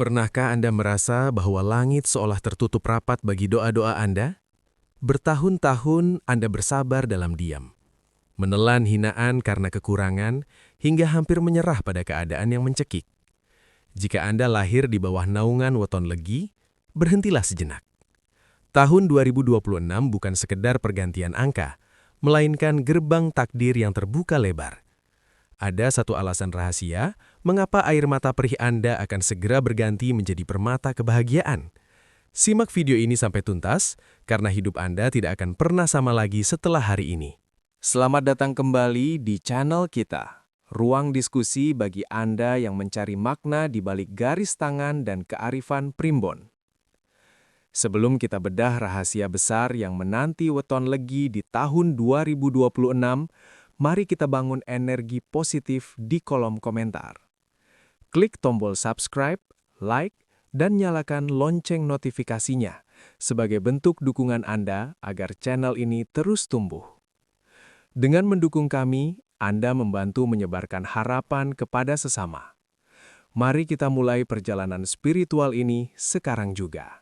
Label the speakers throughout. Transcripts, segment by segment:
Speaker 1: Pernahkah Anda merasa bahwa langit seolah tertutup rapat bagi doa-doa Anda? Bertahun-tahun Anda bersabar dalam diam, menelan hinaan karena kekurangan, hingga hampir menyerah pada keadaan yang mencekik. Jika Anda lahir di bawah naungan weton legi, berhentilah sejenak. Tahun 2026 bukan sekedar pergantian angka, melainkan gerbang takdir yang terbuka lebar. Ada satu alasan rahasia mengapa air mata perih Anda akan segera berganti menjadi permata kebahagiaan. Simak video ini sampai tuntas, karena hidup Anda tidak akan pernah sama lagi setelah hari ini. Selamat datang kembali di channel kita, ruang diskusi bagi Anda yang mencari makna di balik garis tangan dan kearifan primbon. Sebelum kita bedah rahasia besar yang menanti weton legi di tahun 2026, mari kita bangun energi positif di kolom komentar. Klik tombol subscribe, like, dan nyalakan lonceng notifikasinya sebagai bentuk dukungan Anda agar channel ini terus tumbuh. Dengan mendukung kami, Anda membantu menyebarkan harapan kepada sesama. Mari kita mulai perjalanan spiritual ini sekarang juga.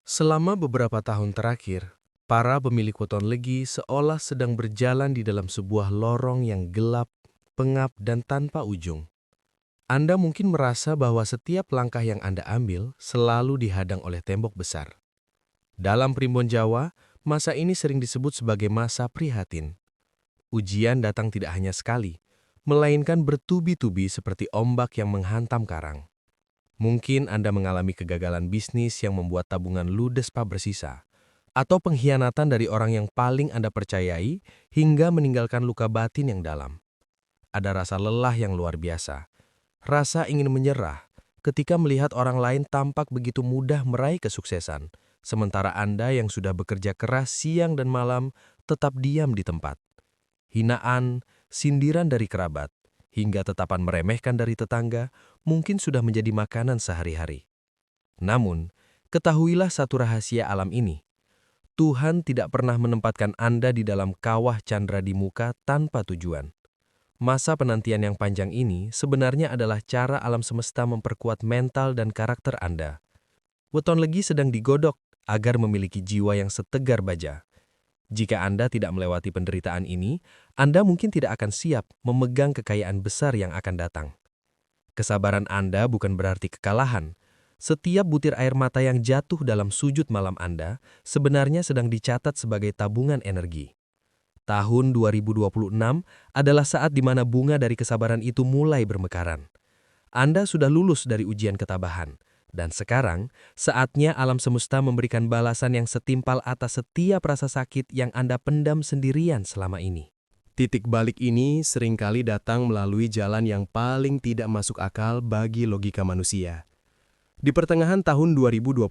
Speaker 1: Selama beberapa tahun terakhir, para pemilik weton legi seolah sedang berjalan di dalam sebuah lorong yang gelap, pengap, dan tanpa ujung. Anda mungkin merasa bahwa setiap langkah yang Anda ambil selalu dihadang oleh tembok besar. Dalam primbon Jawa, masa ini sering disebut sebagai masa prihatin. Ujian datang tidak hanya sekali, melainkan bertubi-tubi seperti ombak yang menghantam karang. Mungkin Anda mengalami kegagalan bisnis yang membuat tabungan ludes tak bersisa, atau pengkhianatan dari orang yang paling Anda percayai hingga meninggalkan luka batin yang dalam. Ada rasa lelah yang luar biasa, rasa ingin menyerah ketika melihat orang lain tampak begitu mudah meraih kesuksesan, sementara Anda yang sudah bekerja keras siang dan malam tetap diam di tempat. Hinaan, sindiran dari kerabat, hingga tetapan meremehkan dari tetangga mungkin sudah menjadi makanan sehari-hari. Namun, ketahuilah satu rahasia alam ini. Tuhan tidak pernah menempatkan Anda di dalam kawah candra di muka tanpa tujuan. Masa penantian yang panjang ini sebenarnya adalah cara alam semesta memperkuat mental dan karakter Anda. Weton legi sedang digodok agar memiliki jiwa yang setegar baja. Jika Anda tidak melewati penderitaan ini, Anda mungkin tidak akan siap memegang kekayaan besar yang akan datang. Kesabaran Anda bukan berarti kekalahan. Setiap butir air mata yang jatuh dalam sujud malam Anda sebenarnya sedang dicatat sebagai tabungan energi. Tahun 2026 adalah saat di mana bunga dari kesabaran itu mulai bermekaran. Anda sudah lulus dari ujian ketabahan. Dan sekarang, saatnya alam semesta memberikan balasan yang setimpal atas setiap rasa sakit yang Anda pendam sendirian selama ini. Titik balik ini seringkali datang melalui jalan yang paling tidak masuk akal bagi logika manusia. Di pertengahan tahun 2026,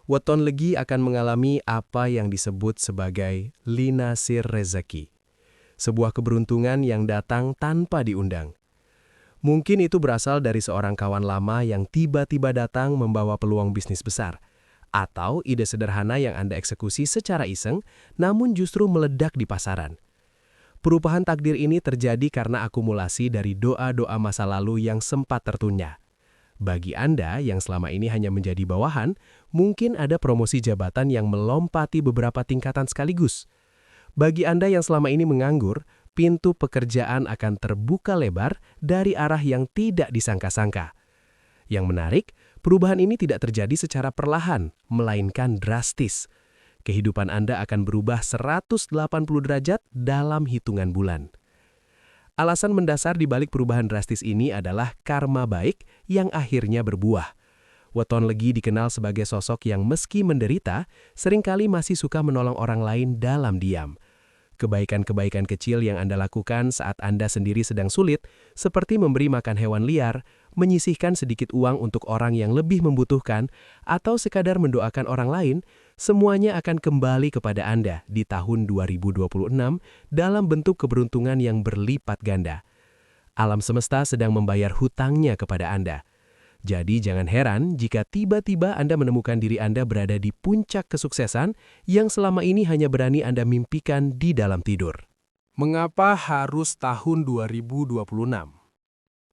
Speaker 1: weton legi akan mengalami apa yang disebut sebagai linasir rezeki. Sebuah keberuntungan yang datang tanpa diundang. Mungkin itu berasal dari seorang kawan lama yang tiba-tiba datang membawa peluang bisnis besar, atau ide sederhana yang Anda eksekusi secara iseng, namun justru meledak di pasaran. Perubahan takdir ini terjadi karena akumulasi dari doa-doa masa lalu yang sempat tertunda. Bagi Anda yang selama ini hanya menjadi bawahan, mungkin ada promosi jabatan yang melompati beberapa tingkatan sekaligus. Bagi Anda yang selama ini menganggur, pintu pekerjaan akan terbuka lebar dari arah yang tidak disangka-sangka. Yang menarik, perubahan ini tidak terjadi secara perlahan, melainkan drastis. Kehidupan Anda akan berubah 180 derajat dalam hitungan bulan. Alasan mendasar di balik perubahan drastis ini adalah karma baik yang akhirnya berbuah. Weton legi dikenal sebagai sosok yang meski menderita, seringkali masih suka menolong orang lain dalam diam. Kebaikan-kebaikan kecil yang Anda lakukan saat Anda sendiri sedang sulit, seperti memberi makan hewan liar, menyisihkan sedikit uang untuk orang yang lebih membutuhkan, atau sekadar mendoakan orang lain, semuanya akan kembali kepada Anda di tahun 2026 dalam bentuk keberuntungan yang berlipat ganda. Alam semesta sedang membayar hutangnya kepada Anda. Jadi jangan heran jika tiba-tiba Anda menemukan diri Anda berada di puncak kesuksesan yang selama ini hanya berani Anda mimpikan di dalam tidur. Mengapa harus tahun 2026?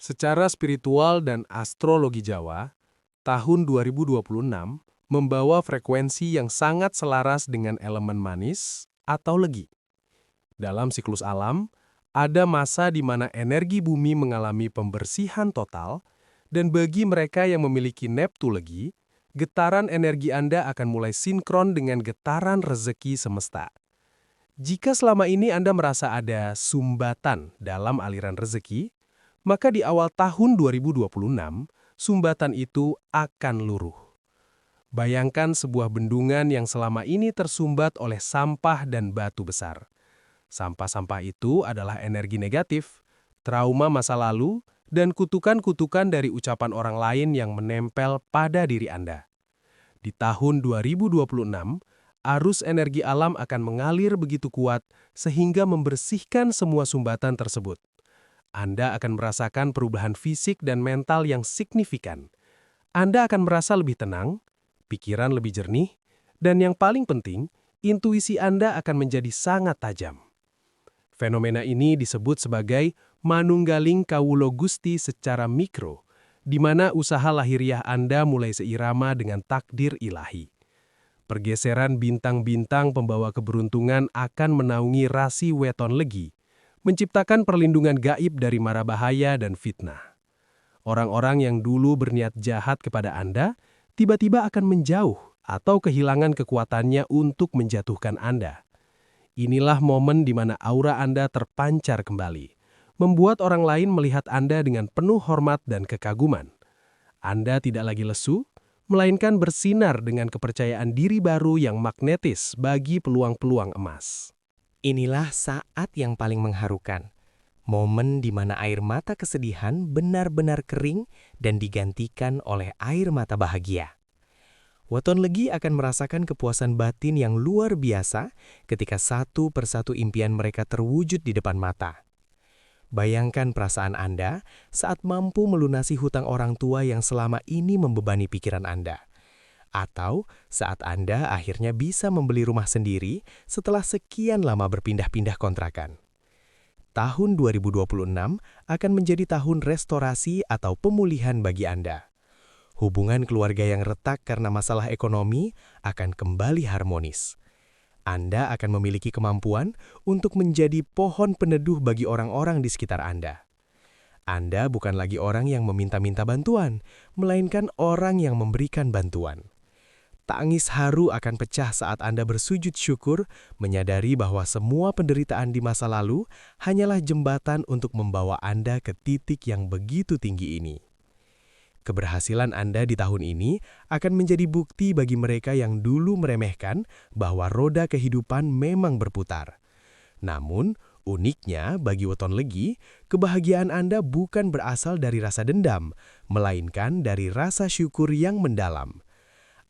Speaker 1: Secara spiritual dan astrologi Jawa,
Speaker 2: tahun 2026 membawa frekuensi yang sangat selaras dengan elemen manis atau legi. Dalam siklus alam, ada masa di mana energi bumi mengalami pembersihan total, dan bagi mereka yang memiliki neptulegi, getaran energi Anda akan mulai sinkron dengan getaran rezeki semesta. Jika selama ini Anda merasa ada sumbatan dalam aliran rezeki, maka di awal tahun 2026, sumbatan itu akan luruh. Bayangkan sebuah bendungan yang selama ini tersumbat oleh sampah dan batu besar. Sampah-sampah itu adalah energi negatif, trauma masa lalu, dan kutukan-kutukan dari ucapan orang lain yang menempel pada diri Anda. Di tahun 2026, arus energi alam akan mengalir begitu kuat sehingga membersihkan semua sumbatan tersebut. Anda akan merasakan perubahan fisik dan mental yang signifikan. Anda akan merasa lebih tenang, pikiran lebih jernih, dan yang paling penting, intuisi Anda akan menjadi sangat tajam. Fenomena ini disebut sebagai manunggaling kawulo Gusti secara mikro, di mana usaha lahiriah Anda mulai seirama dengan takdir ilahi. Pergeseran bintang-bintang pembawa keberuntungan akan menaungi rasi weton legi, menciptakan perlindungan gaib dari mara bahaya dan fitnah. Orang-orang yang dulu berniat jahat kepada Anda, tiba-tiba akan menjauh atau kehilangan kekuatannya untuk menjatuhkan Anda. Inilah momen di mana aura Anda terpancar kembali, membuat orang lain melihat Anda dengan penuh hormat dan kekaguman. Anda tidak lagi lesu, melainkan bersinar dengan kepercayaan diri baru yang magnetis bagi peluang-peluang emas.
Speaker 3: Inilah saat yang paling mengharukan, momen di mana air mata kesedihan benar-benar kering dan digantikan oleh air mata bahagia. Weton legi akan merasakan kepuasan batin yang luar biasa ketika satu persatu impian mereka terwujud di depan mata. Bayangkan perasaan Anda saat mampu melunasi hutang orang tua yang selama ini membebani pikiran Anda. Atau saat Anda akhirnya bisa membeli rumah sendiri setelah sekian lama berpindah-pindah kontrakan. Tahun 2026 akan menjadi tahun restorasi atau pemulihan bagi Anda. Hubungan keluarga yang retak karena masalah ekonomi akan kembali harmonis. Anda akan memiliki kemampuan untuk menjadi pohon peneduh bagi orang-orang di sekitar Anda. Anda bukan lagi orang yang meminta-minta bantuan, melainkan orang yang memberikan bantuan. Tangis haru akan pecah saat Anda bersujud syukur, menyadari bahwa semua penderitaan di masa lalu hanyalah jembatan untuk membawa Anda ke titik yang begitu tinggi ini. Keberhasilan Anda di tahun ini akan menjadi bukti bagi mereka yang dulu meremehkan bahwa roda kehidupan memang berputar. Namun, uniknya bagi weton legi, kebahagiaan Anda bukan berasal dari rasa dendam, melainkan dari rasa syukur yang mendalam.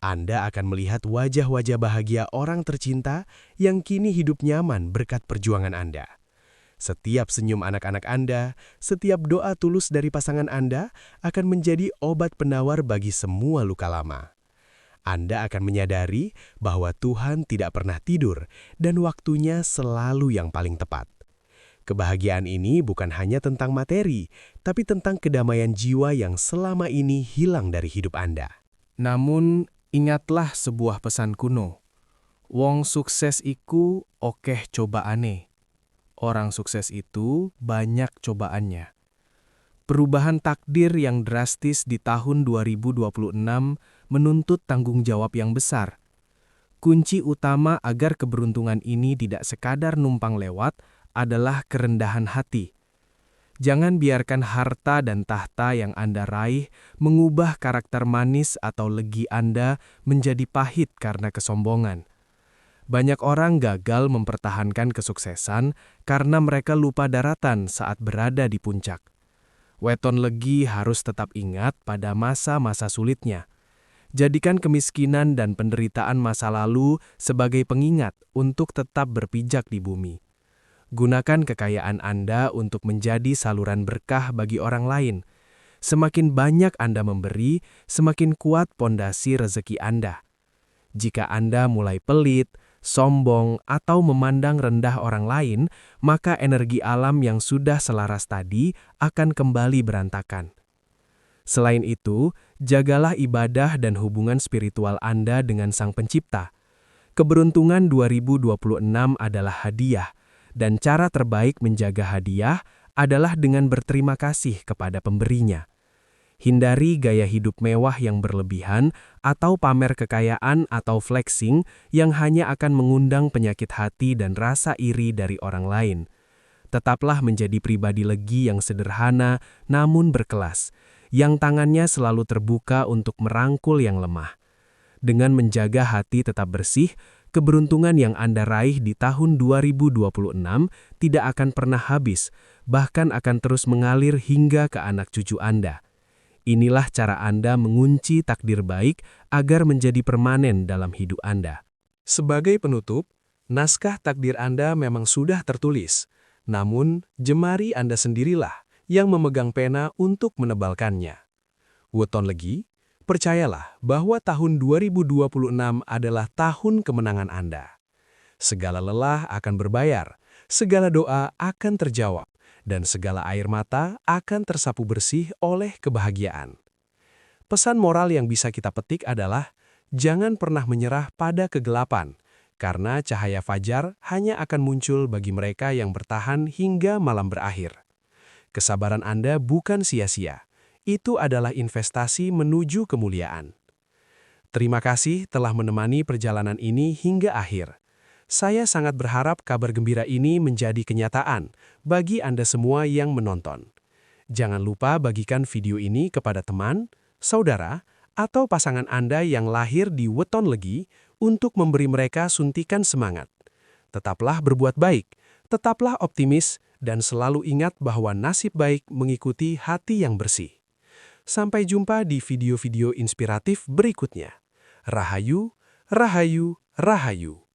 Speaker 3: Anda akan melihat wajah-wajah bahagia orang tercinta yang kini hidup nyaman berkat perjuangan Anda. Setiap senyum anak-anak Anda, setiap doa tulus dari pasangan Anda akan menjadi obat penawar bagi semua luka lama. Anda akan menyadari bahwa Tuhan tidak pernah tidur dan waktunya selalu yang paling tepat. Kebahagiaan ini bukan hanya tentang materi, tapi tentang kedamaian jiwa yang selama ini hilang dari hidup Anda.
Speaker 2: Namun, ingatlah sebuah pesan kuno. Wong sukses iku okeh cobaane. Orang sukses itu banyak cobaannya. Perubahan takdir yang drastis di tahun 2026 menuntut tanggung jawab yang besar. Kunci utama agar keberuntungan ini tidak sekadar numpang lewat adalah kerendahan hati. Jangan biarkan harta dan tahta yang Anda raih mengubah karakter manis atau legi Anda menjadi pahit karena kesombongan. Banyak orang gagal mempertahankan kesuksesan karena mereka lupa daratan saat berada di puncak. Weton legi harus tetap ingat pada masa-masa sulitnya. Jadikan kemiskinan dan penderitaan masa lalu sebagai pengingat untuk tetap berpijak di bumi. Gunakan kekayaan Anda untuk menjadi saluran berkah bagi orang lain. Semakin banyak Anda memberi, semakin kuat pondasi rezeki Anda. Jika Anda mulai pelit, sombong, atau memandang rendah orang lain, maka energi alam yang sudah selaras tadi akan kembali berantakan. Selain itu, jagalah ibadah dan hubungan spiritual Anda dengan Sang Pencipta. Keberuntungan 2026 adalah hadiah, dan cara terbaik menjaga hadiah adalah dengan berterima kasih kepada pemberinya. Hindari gaya hidup mewah yang berlebihan atau pamer kekayaan atau flexing yang hanya akan mengundang penyakit hati dan rasa iri dari orang lain. Tetaplah menjadi pribadi legi yang sederhana namun berkelas, yang tangannya selalu terbuka untuk merangkul yang lemah. Dengan menjaga hati tetap bersih, keberuntungan yang Anda raih di tahun 2026 tidak akan pernah habis, bahkan akan terus mengalir hingga ke anak cucu Anda. Inilah cara Anda mengunci takdir baik agar menjadi permanen dalam hidup Anda. Sebagai penutup, naskah takdir Anda memang sudah tertulis, namun jemari Anda sendirilah yang memegang pena untuk menebalkannya. Weton Legi, percayalah bahwa tahun 2026 adalah tahun kemenangan Anda. Segala lelah akan berbayar, segala doa akan terjawab, dan segala air mata akan tersapu bersih oleh kebahagiaan. Pesan moral yang bisa kita petik adalah, jangan pernah menyerah pada kegelapan, karena cahaya fajar hanya akan muncul bagi mereka yang bertahan hingga malam berakhir. Kesabaran Anda bukan sia-sia. Itu adalah investasi menuju kemuliaan. Terima kasih telah menemani perjalanan ini hingga akhir. Saya sangat berharap kabar gembira ini menjadi kenyataan bagi Anda semua yang menonton. Jangan lupa bagikan video ini kepada teman, saudara, atau pasangan Anda yang lahir di Weton Legi untuk memberi mereka suntikan semangat. Tetaplah berbuat baik, tetaplah optimis, dan selalu ingat bahwa nasib baik mengikuti hati yang bersih. Sampai jumpa di video-video inspiratif berikutnya. Rahayu, Rahayu, Rahayu.